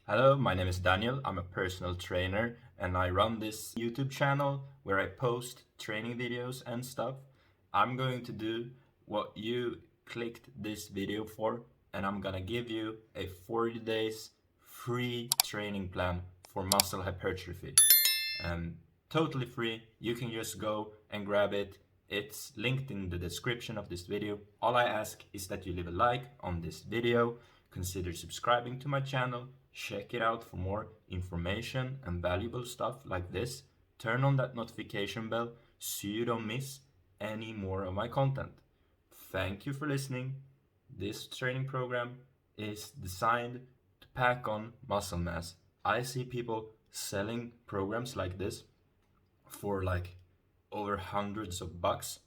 Hello, my name is Daniel. I'm a personal trainer and I run this YouTube channel where I post training videos and stuff. I'm going to do what you clicked this video for, and I'm gonna give you a 40 days free training plan for muscle hypertrophy. Totally free. You can just go and grab it. It's linked in the description of this video. All I ask is that you leave a like on this video, consider subscribing to my channel, check it out for more information and valuable stuff like this. Turn on that notification bell so you don't miss any more of my content. Thank you for listening. This training program is designed to pack on muscle mass. I see people selling programs like this for like over hundreds of bucks.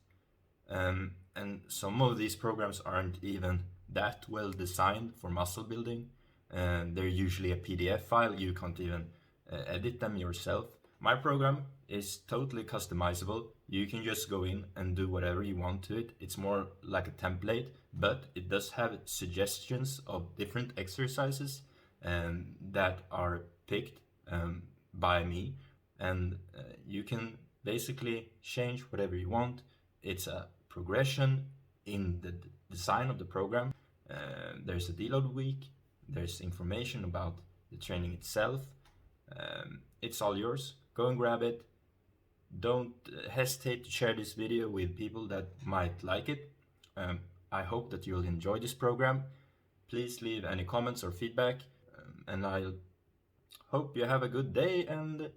And some of these programs aren't even that well designed for muscle building. And they're usually a PDF file. You can't even edit them yourself. My program is totally customizable. You can just go in and do whatever you want to it. It's more like a template, but it does have suggestions of different exercises that are picked by me, and you can basically change whatever you want. It's a progression in the design of the program. There's a deload week, there's information about the training itself. It's all yours. Go and grab it. Don't hesitate to share this video with people that might like it. I hope that you'll enjoy this program. Please leave any comments or feedback, and I hope you have a good day and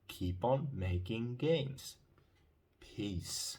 keep on making gains. Peace.